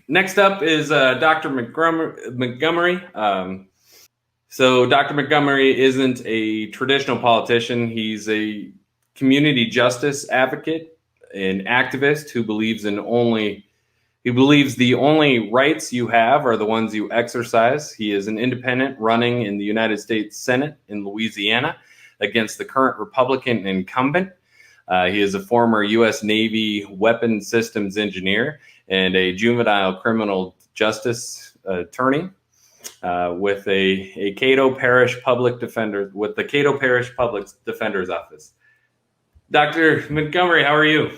Next up is Dr. Montgomery. So Dr. Montgomery isn't a traditional politician. He's a community justice advocate, an activist who believes in only he believes the only rights you have are the ones you exercise. He is an independent running in the United States Senate in Louisiana against the current Republican incumbent. He is a former U.S. Navy weapons systems engineer and a juvenile criminal justice attorney with a Cato Parish Public Defender with the Cato Parish Public Defender's Office. Dr. Montgomery, how are you?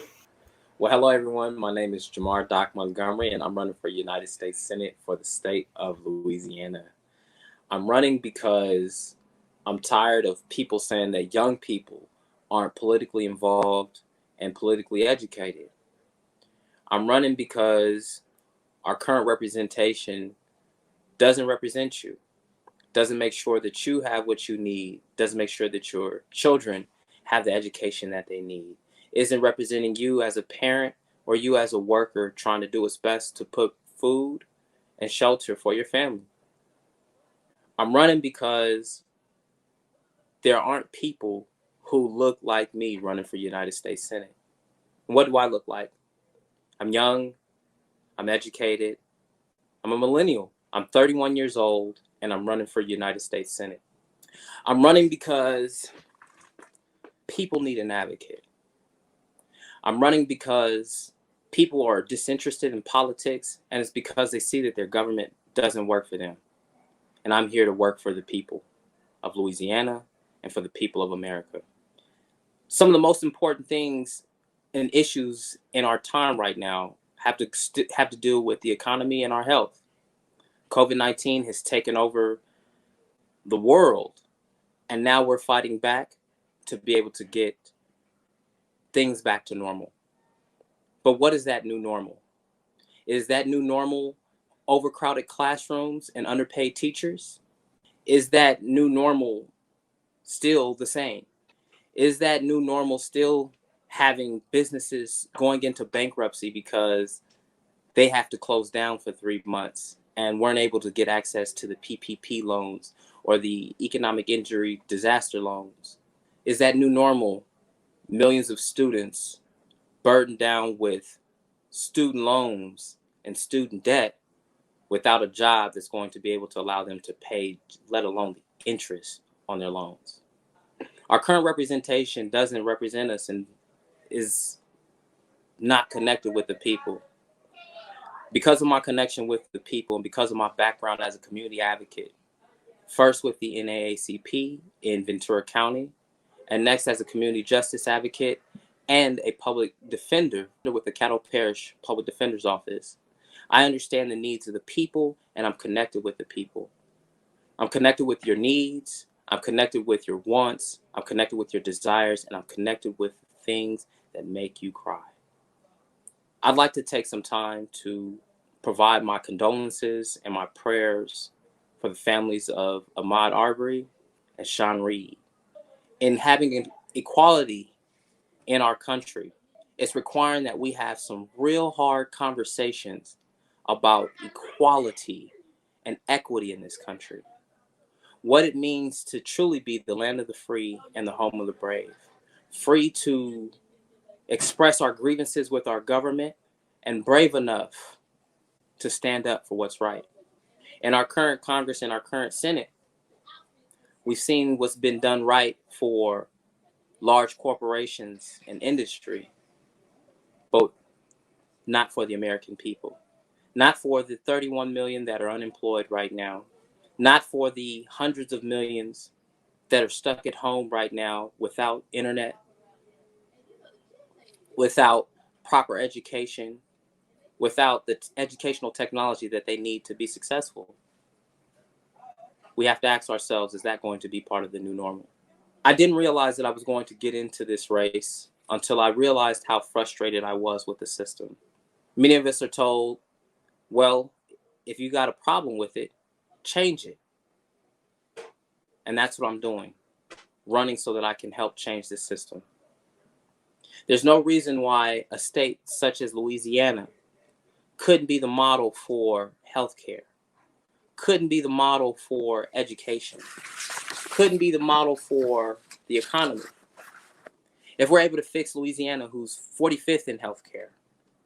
Well, hello, everyone. My name is Jamar Doc Montgomery, and I'm running for United States Senate for the state of Louisiana. I'm running because I'm tired of people saying that young people aren't politically involved and politically educated. I'm running because our current representation doesn't represent you, doesn't make sure that you have what you need, doesn't make sure that your children have the education that they need, isn't representing you as a parent or you as a worker trying to do its best to put food and shelter for your family. I'm running because there aren't people who look like me running for United States Senate. What do I look like? I'm young, I'm educated, I'm a millennial. I'm 31 years old, and I'm running for United States Senate. I'm running because people need an advocate. I'm running because people are disinterested in politics, and it's because they see that their government doesn't work for them. And I'm here to work for the people of Louisiana and for the people of America. Some of the most important things and issues in our time right now have to deal with the economy and our health. COVID-19 has taken over the world, and now we're fighting back to be able to get things back to normal. But what is that new normal? Is that new normal overcrowded classrooms and underpaid teachers? Is that new normal still the same? Is that new normal still having businesses going into bankruptcy because they have to close down for 3 months and weren't able to get access to the PPP loans or the economic injury disaster loans? Is that new normal millions of students burdened down with student loans and student debt without a job that's going to be able to allow them to pay, let alone the interest on their loans? Our current representation doesn't represent us and is not connected with the people. Because of my connection with the people and because of my background as a community advocate, first with the NAACP in Ventura County, and next as a community justice advocate and a public defender with the Caddo Parish Public Defender's Office, I understand the needs of the people, and I'm connected with the people. I'm connected with your needs, I'm connected with your wants, I'm connected with your desires, and I'm connected with things that make you cry. I'd like to take some time to provide my condolences and my prayers for the families of Ahmaud Arbery and Sean Reed. In having an equality in our country, it's requiring that we have some real hard conversations about equality and equity in this country. What it means to truly be the land of the free and the home of the brave. Free to express our grievances with our government, and brave enough to stand up for what's right. In our current Congress and our current Senate, we've seen what's been done right for large corporations and industry, but not for the American people. Not for the 31 million that are unemployed right now. Not for the hundreds of millions that are stuck at home right now without internet, without proper education, without the educational technology that they need to be successful. We have to ask ourselves, is that going to be part of the new normal? I didn't realize that I was going to get into this race until I realized how frustrated I was with the system. Many of us are told, well, if you got a problem with it, change it. And that's what I'm doing, running so that I can help change this system. There's no reason why a state such as Louisiana couldn't be the model for healthcare, couldn't be the model for education, couldn't be the model for the economy. If we're able to fix Louisiana, who's 45th in healthcare,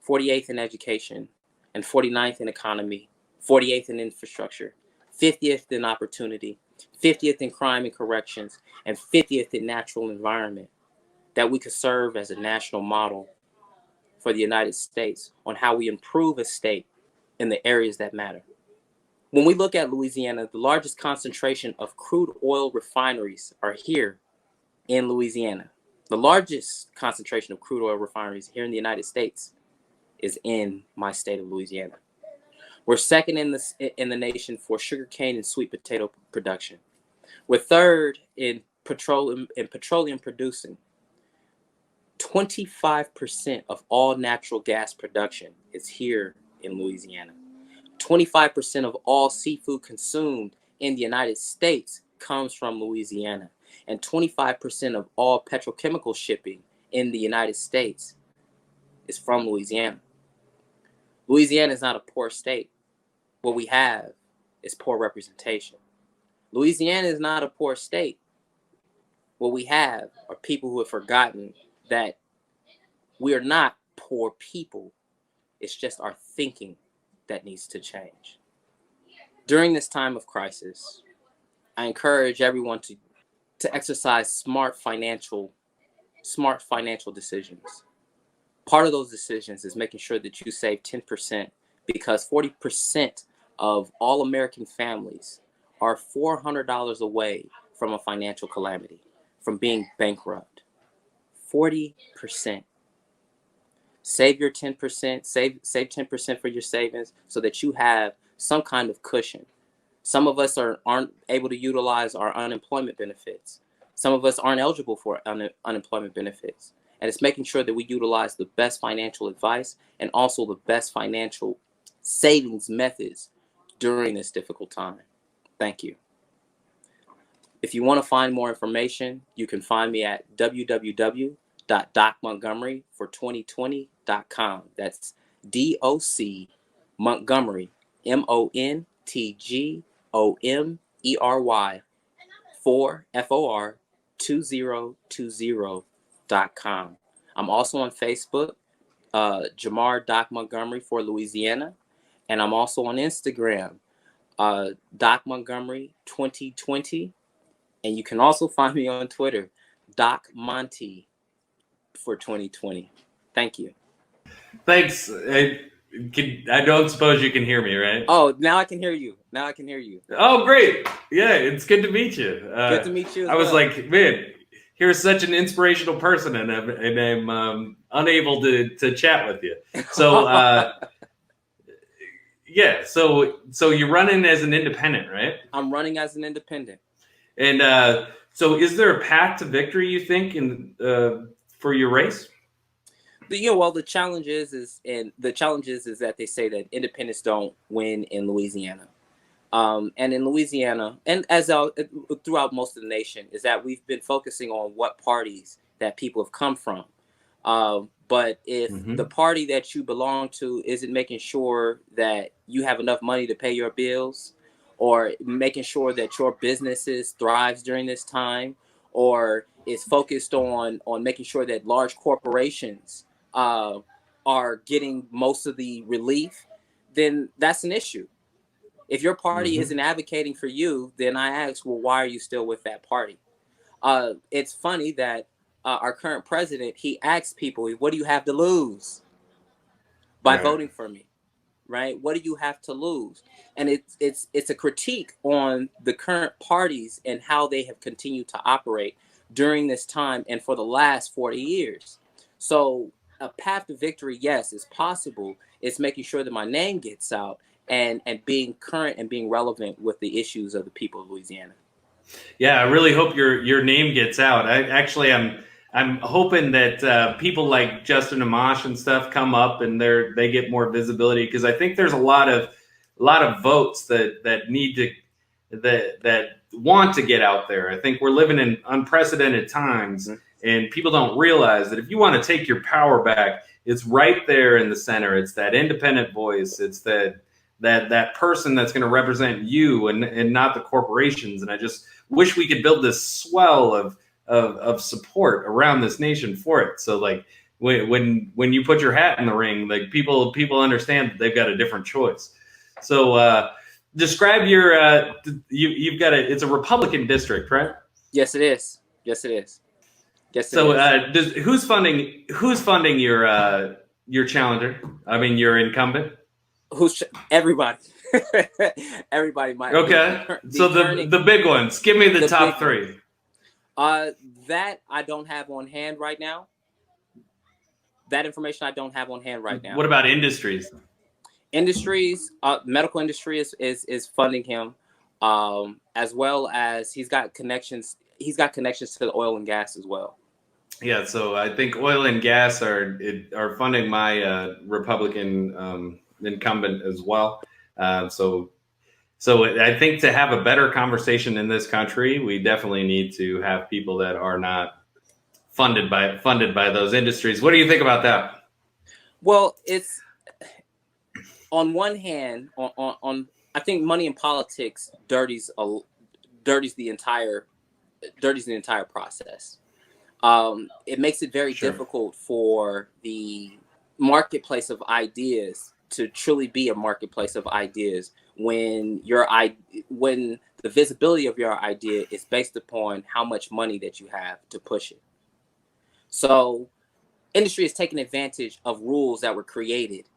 48th in education, and 49th in economy, 48th in infrastructure, 50th in opportunity, 50th in crime and corrections, and 50th in natural environment, that we could serve as a national model for the United States on how we improve a state in the areas that matter. When we look at Louisiana, the largest concentration of crude oil refineries are here in Louisiana. The largest concentration of crude oil refineries here in the United States is in my state of Louisiana. We're second in the nation for sugarcane and sweet potato production. We're third in petroleum producing. 25% of all natural gas production is here in Louisiana. 25% of all seafood consumed in the United States comes from Louisiana. And 25% of all petrochemical shipping in the United States is from Louisiana. Louisiana is not a poor state. What we have is poor representation. Louisiana is not a poor state. What we have are people who have forgotten that we are not poor people. It's just our thinking that needs to change. During this time of crisis, I encourage everyone to exercise smart financial decisions. Part of those decisions is making sure that you save 10%, because 40% of all American families are $400 away from a financial calamity, from being bankrupt. 40%. Save your 10%, save 10% for your savings so that you have some kind of cushion. Some of us aren't able to utilize our unemployment benefits. Some of us aren't eligible for unemployment benefits. And it's making sure that we utilize the best financial advice and also the best financial savings methods during this difficult time. Thank you. If you want to find more information, you can find me at www.docmontgomeryfor2020.com. That's DOC Montgomery, MONTGOMERY for 2020.com. I'm also on Facebook, Jamar Doc Montgomery for Louisiana, and I'm also on Instagram, Doc Montgomery 2020, and you can also find me on Twitter, Doc Monty for 2020. Thank you. Thanks. I don't suppose you can hear me, right? Oh, now I can hear you. Oh, great. Yeah, it's good to meet you. Good to meet you as I was well. like, man, here's such an inspirational person, and I'm unable to chat with you. So, yeah, so you're running as an independent, right? I'm running as an independent. And so is there a path to victory, you think, for your race? The challenge is that they say that independents don't win in Louisiana. And in Louisiana, and throughout most of the nation, is that we've been focusing on what parties that people have come from. But if the party that you belong to isn't making sure that you have enough money to pay your bills, or making sure that your businesses thrives during this time, or is focused on making sure that large corporations are getting most of the relief, then that's an issue. If your party isn't advocating for you, then I ask, well, why are you still with that party? It's funny that our current president, he asks people, what do you have to lose by voting for me? Right? What do you have to lose? And it's a critique on the current parties and how they have continued to operate during this time and for the last 40 years. So a path to victory, yes, is possible. It's making sure that my name gets out and being current and being relevant with the issues of the people of Louisiana. Yeah, I really hope your name gets out. I'm hoping that people like Justin Amash and stuff come up and they get more visibility, because I think there's a lot of votes that need to that want to get out there. I think we're living in unprecedented times, and people don't realize that if you want to take your power back, it's right there in the center. It's that independent voice. It's that person that's going to represent you and not the corporations. And I just wish we could build this swell of support around this nation for it. So like when you put your hat in the ring, like people understand that they've got a different choice. So describe your you've got it's a Republican district, right? Yes, it is. Yes, it is. Yes, it So is. who's funding your challenger? I mean, your incumbent. Everybody? Everybody might. Okay. So the big ones. Give me the top three. That I don't have on hand right now. That information I don't have on hand right now. What about industries? Industries, medical industry is funding him, as well as he's got connections. He's got connections to the oil and gas as well. Yeah, so I think oil and gas are funding my Republican incumbent as well. So I think to have a better conversation in this country, we definitely need to have people that are not funded by those industries. What do you think about that? Well, it's on one hand, on I think money in politics dirties the entire process. It makes it very difficult for the marketplace of ideas to truly be a marketplace of ideas when the visibility of your idea is based upon how much money that you have to push it. So industry is taking advantage of rules that were created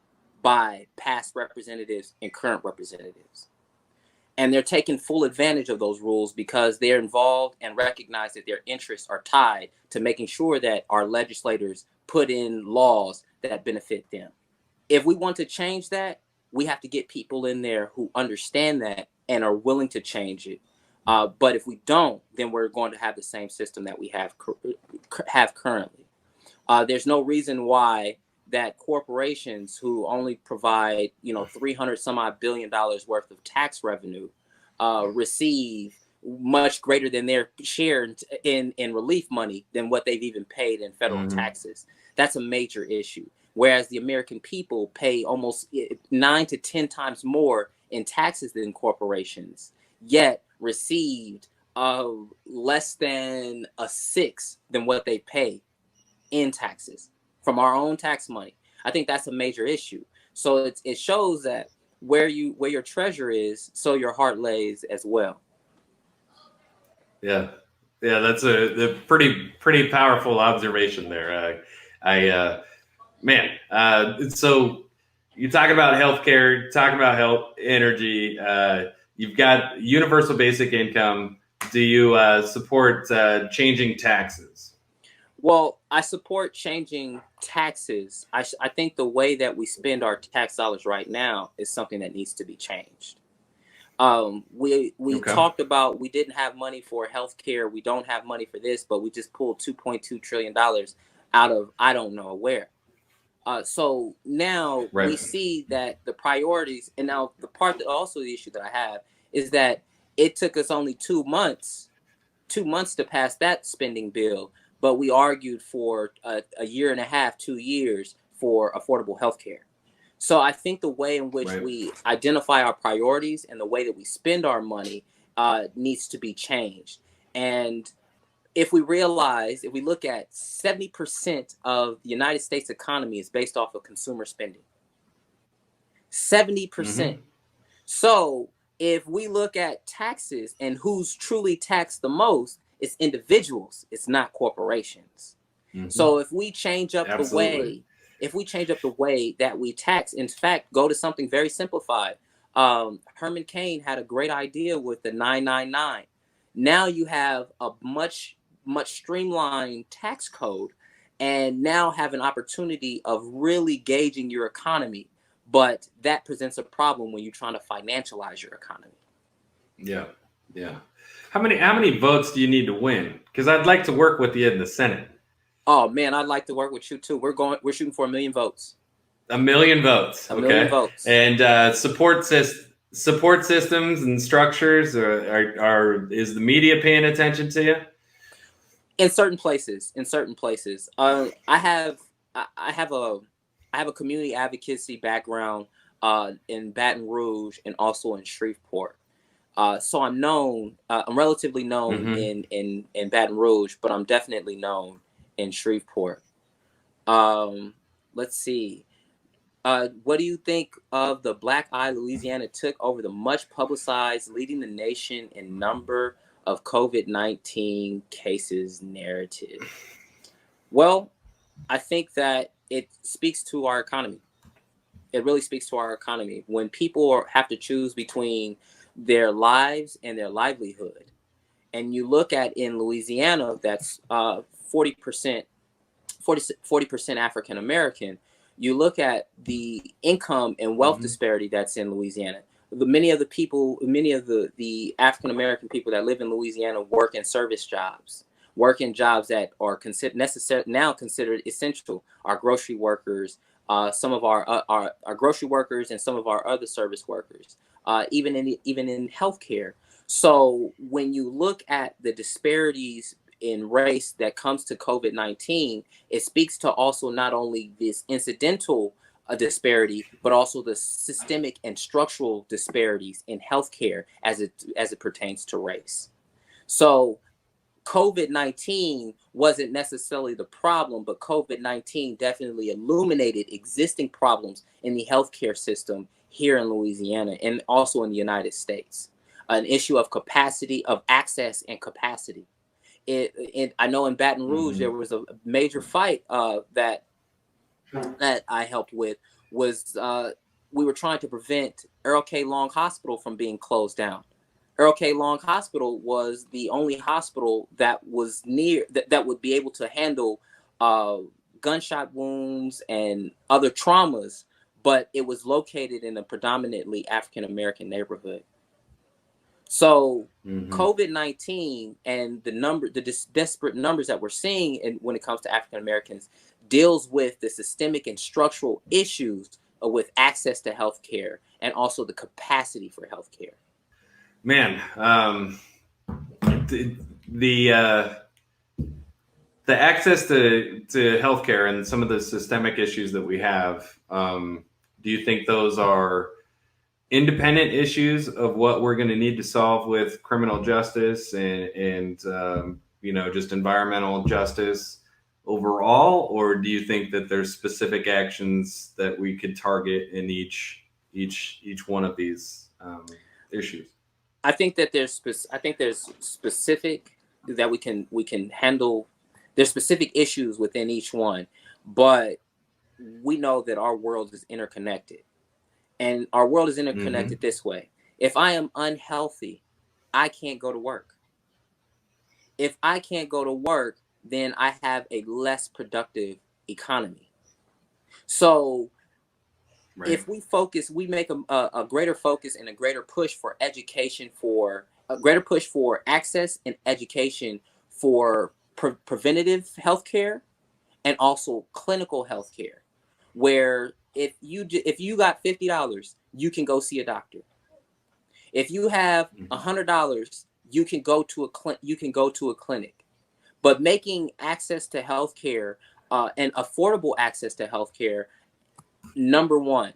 by past representatives and current representatives. And they're taking full advantage of those rules because they're involved and recognize that their interests are tied to making sure that our legislators put in laws that benefit them. If we want to change that, we have to get people in there who understand that and are willing to change it. But if we don't, then we're going to have the same system that we have currently. There's no reason why that corporations who only provide, 300 some odd billion dollars worth of tax revenue receive much greater than their share in relief money than what they've even paid in federal taxes. That's a major issue. Whereas the American people pay almost 9 to 10 times more in taxes than corporations, yet received less than a sixth than what they pay in taxes from our own tax money. I think that's a major issue. So it shows that where your treasure is, so your heart lays as well. Yeah, that's a pretty powerful observation there. So you talk about healthcare, talk about health, energy. You've got universal basic income. Do you support changing taxes? Well, I support changing taxes. I think the way that we spend our tax dollars right now is something that needs to be changed. We talked about we didn't have money for healthcare. We don't have money for this, but we just pulled $2.2 trillion out of I don't know where. So now we see that the priorities, and now the part that also the issue that I have is that it took us only 2 months to pass that spending bill. But we argued for a year and a half, 2 years for affordable health care. So I think the way in which we identify our priorities and the way that we spend our money needs to be changed. And if we look at 70% of the United States economy is based off of consumer spending. 70%. So if we look at taxes and who's truly taxed the most, it's individuals, it's not corporations. So if we change up the way that we tax, in fact, go to something very simplified. Herman Cain had a great idea with the 999. Now you have a much streamlined tax code and now have an opportunity of really gauging your economy. But that presents a problem when you're trying to financialize your economy. Yeah. How many votes do you need to win? Because I'd like to work with you in the Senate. Oh man, I'd like to work with you too. We're shooting for 1 million votes. 1 million votes. Okay. 1 million votes. And support systems and structures is the media paying attention to you? In certain places. I have I have a community advocacy background in Baton Rouge and also in Shreveport. So I'm known. I'm relatively known Mm-hmm. in Baton Rouge, but I'm definitely known in Shreveport. Um, let's see. What do you think of the Black Eye Louisiana took over the much publicized, leading the nation in number of COVID-19 cases narrative? Well, I think that it speaks to our economy. It really speaks to our economy when people have to choose between their lives and their livelihood. And you look at in Louisiana, that's 40%, 40% African American. You look at the income and wealth Mm-hmm. disparity that's in Louisiana. Many of the African American people that live in Louisiana work in service jobs, work in jobs that are considered essential. Our grocery workers, some of our grocery workers, and some of our other service workers, even in healthcare. So when you look at the disparities in race that comes to COVID-19, it speaks to also not only this incidental disparity, but also the systemic and structural disparities in healthcare as it pertains to race. So COVID-19 wasn't necessarily the problem, but COVID-19 definitely illuminated existing problems in the healthcare system here in Louisiana and also in the United States. An issue of capacity, of access and capacity. I know in Baton Rouge Mm-hmm. there was a major fight that I helped with. Was We were trying to prevent Earl K. Long Hospital from being closed down. Earl K. Long Hospital was the only hospital that was that would be able to handle uh, gunshot wounds and other traumas, but it was located in a predominantly African American neighborhood. So Mm-hmm. COVID-19 and the desperate numbers that we're seeing when it comes to African Americans deals with the systemic and structural issues with access to healthcare and also the capacity for healthcare. Man, the the access to healthcare and some of the systemic issues that we have. Do you think those are independent issues of what we're going to need to solve with criminal justice and just environmental justice overall, or do you think that there's specific actions that we could target in each one of these issues? I think there's specific that we can handle. There's specific issues within each one, but we know that our world is interconnected. And our world is Mm-hmm. interconnected this way. If I am unhealthy, I can't go to work. If I can't go to work, then I have a less productive economy. So Right. if we make a greater focus and a greater push for education, for a greater push for access and education for preventative healthcare and also clinical healthcare, where if you got $50, you can go see a doctor. If you have Mm-hmm. $100, you can go to a clinic. But making access to healthcare and affordable access to healthcare, number one,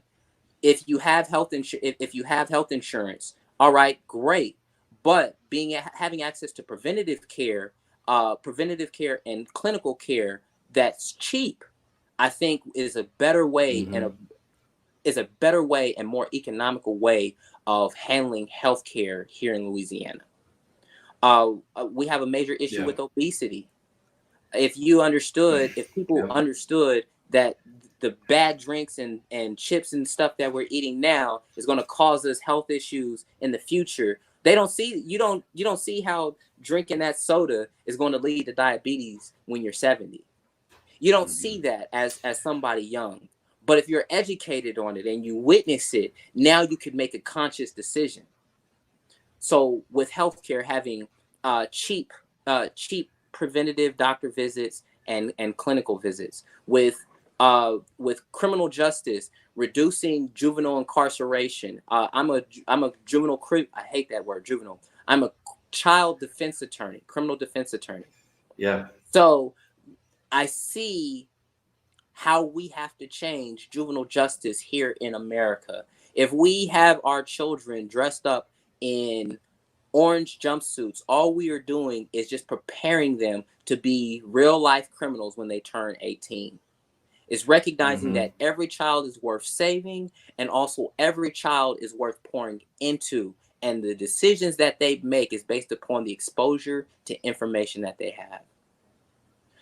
if you have health insurance, all right, great. But having access to preventative care and clinical care that's cheap, I think Mm-hmm. is a better way and more economical way of handling healthcare here in Louisiana. We have a major issue Yeah. with obesity. If people Yep. understood that the bad drinks and chips and stuff that we're eating now is going to cause us health issues in the future, they don't see you don't see how drinking that soda is going to lead to diabetes when you're 70. You don't see Mm-hmm. that as somebody young. But if you're educated on it and you witness it, now you can make a conscious decision. So with healthcare having cheap preventative doctor visits and clinical visits, with criminal justice reducing juvenile incarceration. I'm a I hate that word juvenile. I'm a child defense attorney, criminal defense attorney. Yeah. So I see how we have to change juvenile justice here in America. If we have our children dressed up in orange jumpsuits, all we are doing is just preparing them to be real life criminals when they turn 18. It's recognizing that every child is worth saving, and also every child is worth pouring into. And the decisions that they make is based upon the exposure to information that they have.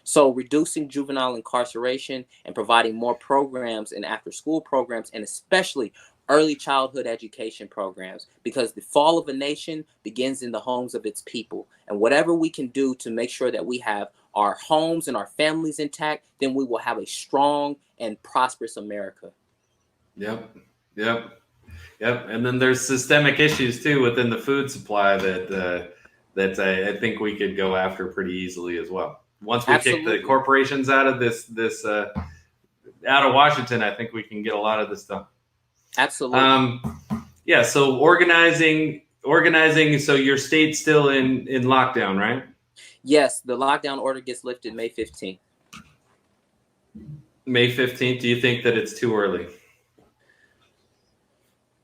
So reducing juvenile incarceration and providing more programs and after school programs, and especially early childhood education programs, because the fall of a nation begins in the homes of its people. And whatever we can do to make sure that we have our homes and our families intact, then we will have a strong and prosperous America. Yep. And then there's systemic issues too within the food supply that I think we could go after pretty easily as well. Once we kick the corporations out of this out of Washington, I think we can get a lot of this done. Absolutely. Yeah. So organizing. So your state's still in lockdown, right? Yes, the lockdown order gets lifted May 15th. May 15th. Do you think that it's too early?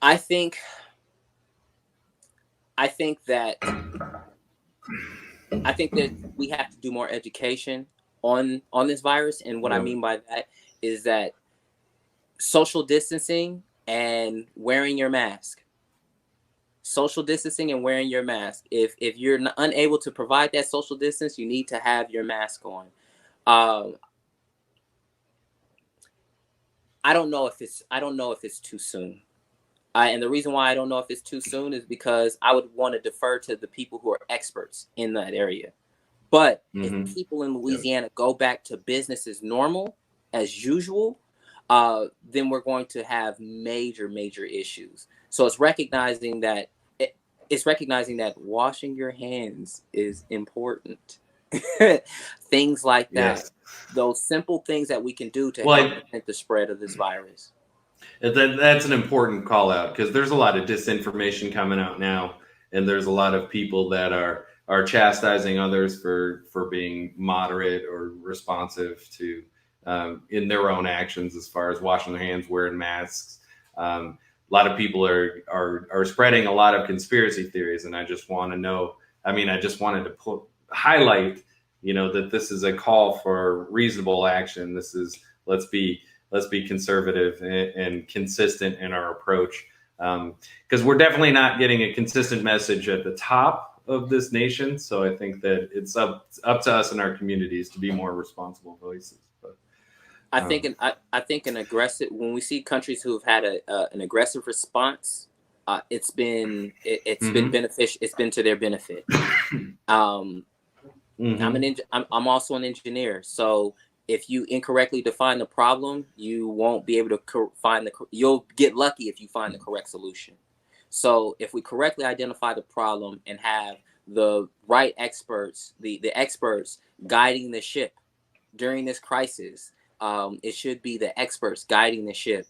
I think that we have to do more education on this virus, and what I mean by that is that social distancing and wearing your mask. Social distancing and wearing your mask. If you're unable to provide that social distance, you need to have your mask on. I don't know if it's too soon. And the reason why I don't know if it's too soon is because I would want to defer to the people who are experts in that area. But if people in Louisiana go back to business as normal, as usual, then we're going to have major issues. So it's recognizing that washing your hands is important. Things like that. Yes. Those simple things that we can do to help prevent the spread of this virus. That's an important call out, because there's a lot of disinformation coming out now, and there's a lot of people that are chastising others for being moderate or responsive to in their own actions as far as washing their hands, wearing masks. A lot of people are spreading a lot of conspiracy theories, and I just want to know. I mean, I just wanted to highlight, that this is a call for reasonable action. This is let's be conservative and consistent in our approach, because we're definitely not getting a consistent message at the top of this nation. So I think that it's up to us in our communities to be more responsible voices. But I think an aggressive, when we see countries who have had an aggressive response, it's been beneficial. It's been to their benefit. I'm also an engineer, so if you incorrectly define the problem, you won't be able to you'll get lucky if you find the correct solution. So if we correctly identify the problem and have the right experts, the experts guiding the ship during this crisis, it should be the experts guiding the ship.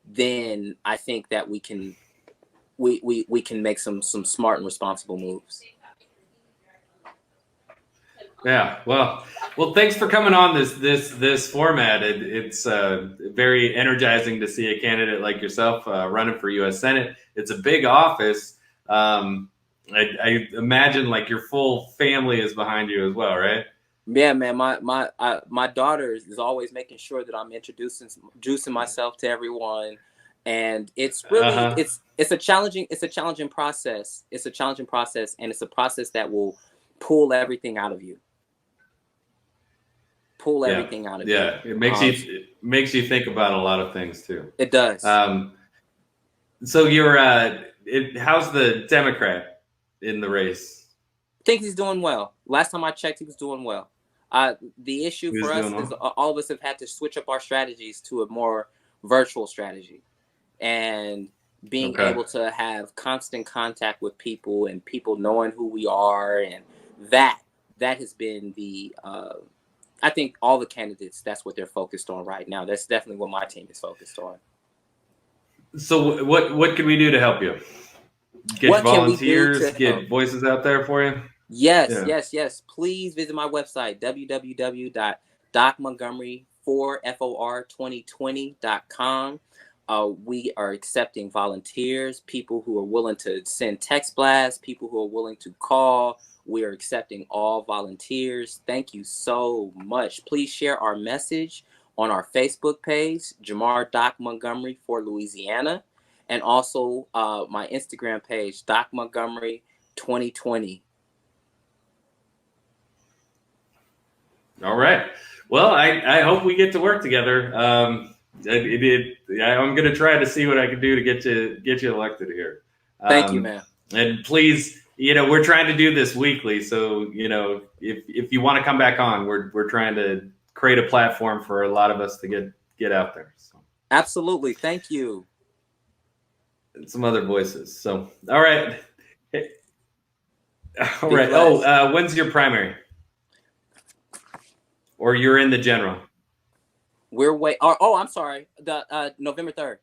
Then I think that we can make some smart and responsible moves. Yeah, well, thanks for coming on this format. It's very energizing to see a candidate like yourself running for U.S. Senate. It's a big office. I imagine like your full family is behind you as well, right? Yeah, man. My daughter is always making sure that I'm introducing myself to everyone, and it's really it's a challenging process. It's a challenging process, and it's a process that will pull everything out of you. Everything out of you. Yeah, it makes you think about a lot of things too. It does. So you're how's the Democrat in the race? I think he's doing well. Last time I checked, he was doing well. The issue for us is all of us have had to switch up our strategies to a more virtual strategy, and being able to have constant contact with people and people knowing who we are, and that has been the I think all the candidates, that's what they're focused on right now. That's definitely what my team is focused on. So what can we do to help you? Get volunteers, get voices out there for you? Yes. Please visit my website, www.docmontgomery for2020.com. We are accepting volunteers, people who are willing to send text blasts, people who are willing to call. We are accepting all volunteers. Thank you so much. Please share our message on our Facebook page, Jamar Doc Montgomery for Louisiana, and also my Instagram page, Doc Montgomery 2020. All right. Well, I hope we get to work together. I'm going to try to see what I can do to get you elected here. Thank you, man. And please, we're trying to do this weekly. So, if you want to come back on, we're trying to create a platform for a lot of us to get out there. So. Absolutely. Thank you. And some other voices. So, all right. All right. Oh, when's your primary? Or you're in the general? I'm sorry. The November 3rd.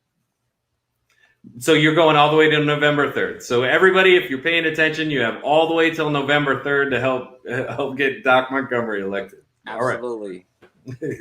So you're going all the way to November 3rd. So everybody, if you're paying attention, you have all the way till November 3rd to help get Doc Montgomery elected. Absolutely. All right.